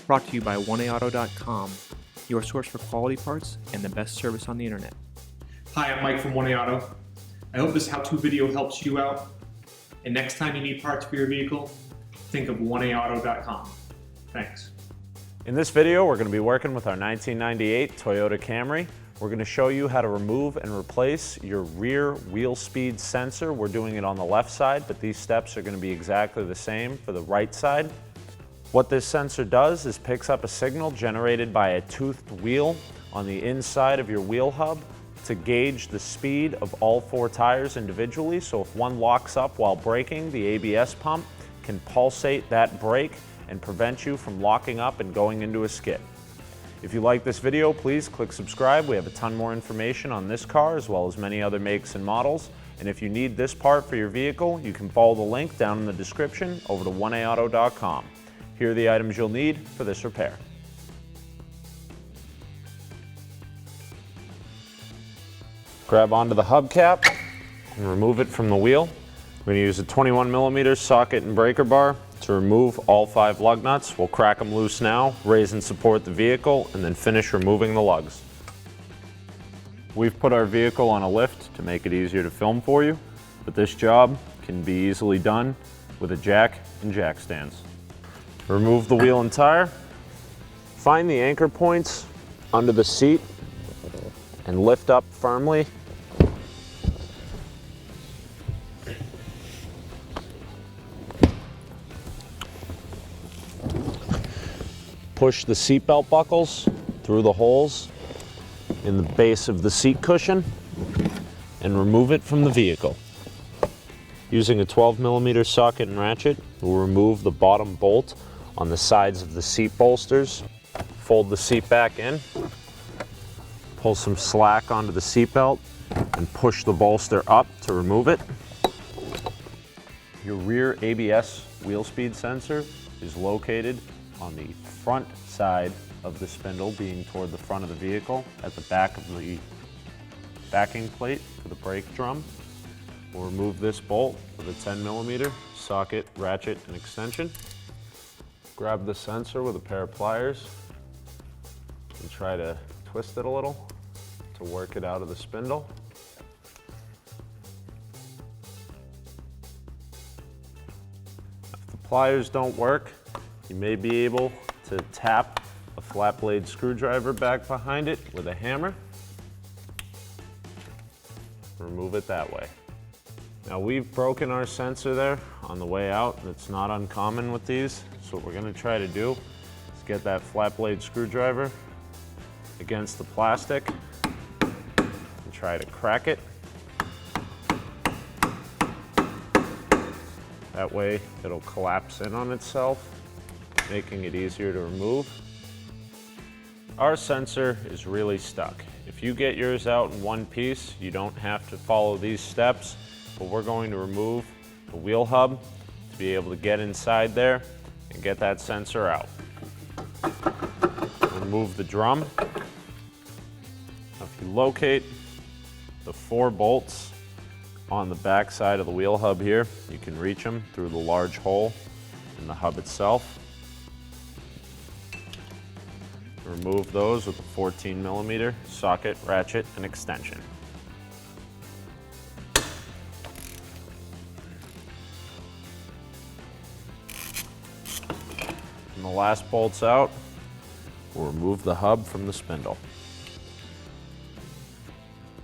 Brought to you by oneaauto.com, your source for quality parts and the best service on the internet. Hi, I'm Mike from One Auto. I hope this how-to video helps you out. And next time you need parts for your vehicle, think of oneauto.com. Thanks. In this video, we're going to be working with our 1998 Toyota Camry. We're going to show you how to remove and replace your rear wheel speed sensor. We're doing it on the left side, but these steps are going to be exactly the same for the right side. What this sensor does is picks up a signal generated by a toothed wheel on the inside of your wheel hub to gauge the speed of all four tires individually. So if one locks up while braking, the ABS pump can pulsate that brake and prevent you from locking up and going into a skid. If you like this video, please click subscribe. We have a ton more information on this car as well as many other makes and models. And if you need this part for your vehicle, you can follow the link down in the description over to oneauto.com. Here are the items you'll need for this repair. Grab onto the hubcap and remove it from the wheel. We're going to use a 21mm socket and breaker bar to remove all 5 lug nuts. We'll crack them loose now, raise and support the vehicle, and then finish removing the lugs. We've put our vehicle on a lift to make it easier to film for you, but this job can be easily done with a jack and jack stands. Remove the wheel and tire. Find the anchor points under the seat and lift up firmly. Push the seatbelt buckles through the holes in the base of the seat cushion and remove it from the vehicle. Using a 12mm socket and ratchet, we'll remove the bottom bolt on the sides of the seat bolsters. Fold the seat back in, pull some slack onto the seat belt, and push the bolster up to remove it. Your rear ABS wheel speed sensor is located on the front side of the spindle, being toward the front of the vehicle at the back of the backing plate for the brake drum. We'll remove this bolt with a 10mm socket, ratchet, and extension. Grab the sensor with a pair of pliers and try to twist it a little to work it out of the spindle. If the pliers don't work, you may be able to tap a flat blade screwdriver back behind it with a hammer. Remove it that way. Now we've broken our sensor there on the way out. It's not uncommon with these. So what we're going to try to do is get that flat blade screwdriver against the plastic and try to crack it. That way it'll collapse in on itself, making it easier to remove. Our sensor is really stuck. If you get yours out in one piece, you don't have to follow these steps, but we're going to remove the wheel hub to be able to get inside there and get that sensor out. Remove the drum. Now if you locate the 4 bolts on the back side of the wheel hub here, you can reach them through the large hole in the hub itself. Remove those with a 14mm socket, ratchet, and extension. When the last bolt's out, we'll remove the hub from the spindle.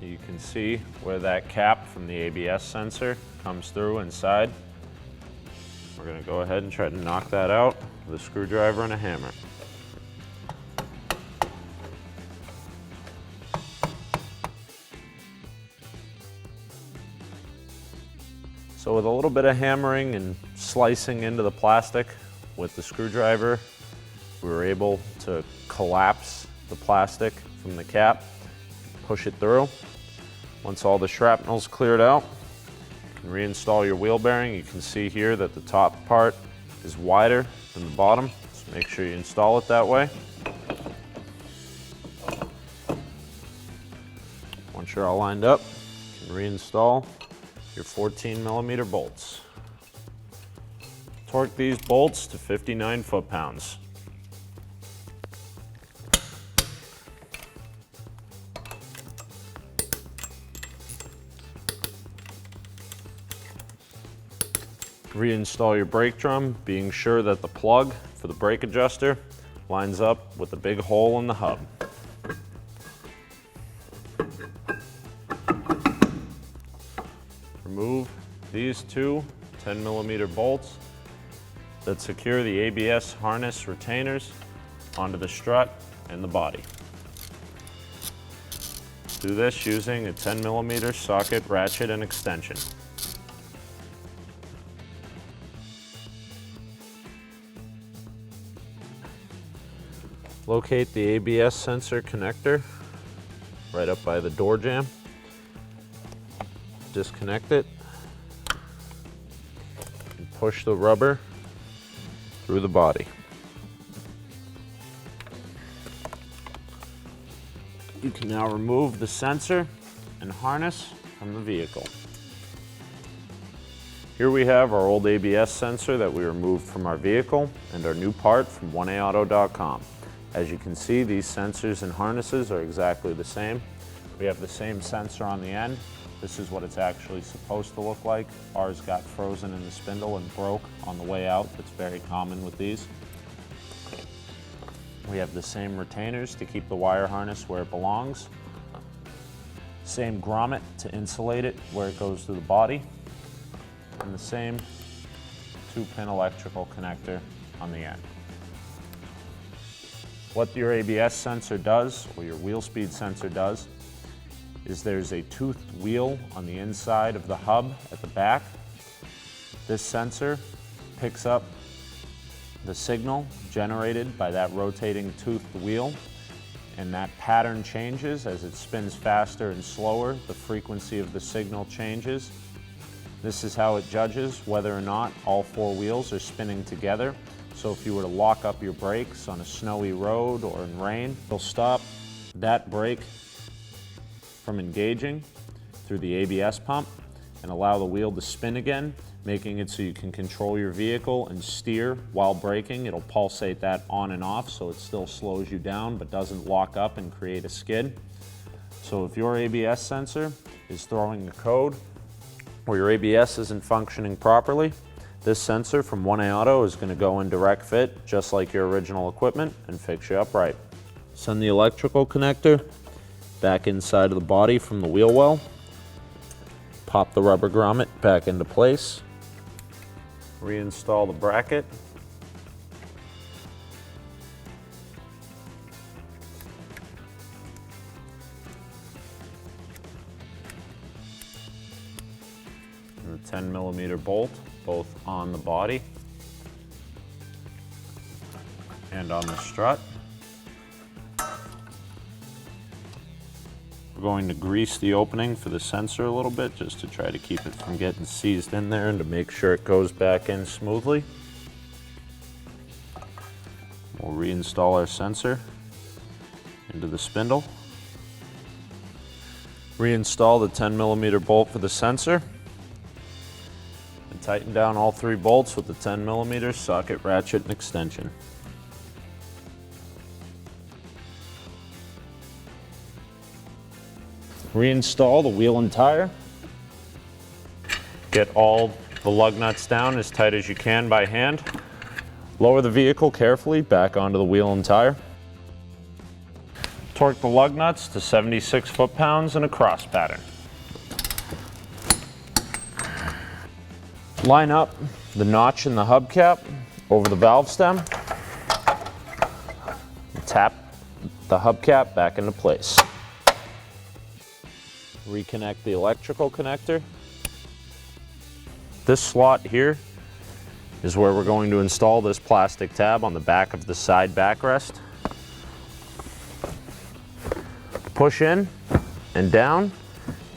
You can see where that cap from the ABS sensor comes through inside. We're going to go ahead and try to knock that out with a screwdriver and a hammer. So with a little bit of hammering and slicing into the plastic with the screwdriver, we were able to collapse the plastic from the cap, push it through. Once all the shrapnel's cleared out, you can reinstall your wheel bearing. You can see here that the top part is wider than the bottom, so make sure you install it that way. Once you're all lined up, you can reinstall your 14mm bolts. Torque these bolts to 59 foot-pounds. Reinstall your brake drum, being sure that the plug for the brake adjuster lines up with the big hole in the hub. Remove these two 10mm bolts that secure the ABS harness retainers onto the strut and the body. Do this using a 10mm socket ratchet and extension. Locate the ABS sensor connector right up by the door jamb. Disconnect it and push the rubber through the body. You can now remove the sensor and harness from the vehicle. Here we have our old ABS sensor that we removed from our vehicle and our new part from 1AAuto.com. As you can see, these sensors and harnesses are exactly the same. We have the same sensor on the end. This is what it's actually supposed to look like. Ours got frozen in the spindle and broke on the way out. That's very common with these. We have the same retainers to keep the wire harness where it belongs. Same grommet to insulate it where it goes through the body. And the same 2-pin electrical connector on the end. What your ABS sensor does, or your wheel speed sensor does, is there's a toothed wheel on the inside of the hub at the back. This sensor picks up the signal generated by that rotating toothed wheel, and that pattern changes as it spins faster and slower. The frequency of the signal changes. This is how it judges whether or not all 4 wheels are spinning together. So if you were to lock up your brakes on a snowy road or in rain, it'll stop that brake from engaging through the ABS pump and allow the wheel to spin again, making it so you can control your vehicle and steer while braking. It'll pulsate that on and off so it still slows you down but doesn't lock up and create a skid. So if your ABS sensor is throwing a code or your ABS isn't functioning properly, this sensor from 1AAuto is going to go in direct fit, just like your original equipment, and fix you up right. Send the electrical connector back inside of the body from the wheel well. Pop the rubber grommet back into place. Reinstall the bracket. And the 10mm bolt, both on the body and on the strut. We're going to grease the opening for the sensor a little bit just to try to keep it from getting seized in there and to make sure it goes back in smoothly. We'll reinstall our sensor into the spindle. Reinstall the 10mm bolt for the sensor. And tighten down all 3 bolts with the 10mm socket ratchet and extension. Reinstall the wheel and tire. Get all the lug nuts down as tight as you can by hand. Lower the vehicle carefully back onto the wheel and tire. Torque the lug nuts to 76 foot-pounds in a cross pattern. Line up the notch in the hubcap over the valve stem. Tap the hubcap back into place. Reconnect the electrical connector. This slot here is where we're going to install this plastic tab on the back of the side backrest. Push in and down,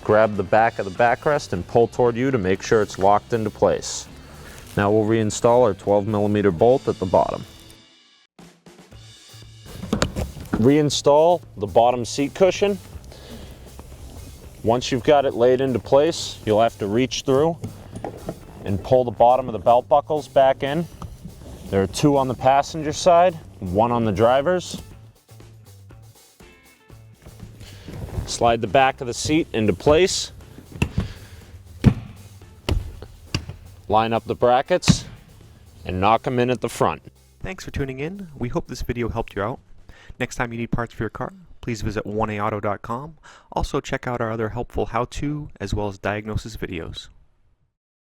grab the back of the backrest and pull toward you to make sure it's locked into place. Now we'll reinstall our 12mm bolt at the bottom. Reinstall the bottom seat cushion. Once you've got it laid into place, you'll have to reach through and pull the bottom of the belt buckles back in. There are 2 on the passenger side, 1 on the driver's. Slide the back of the seat into place. line up the brackets, and knock them in at the front. Thanks for tuning in. We hope this video helped you out. Next time you need parts for your car, please visit oneauto.com. Also check out our other helpful how-to as well as diagnosis videos.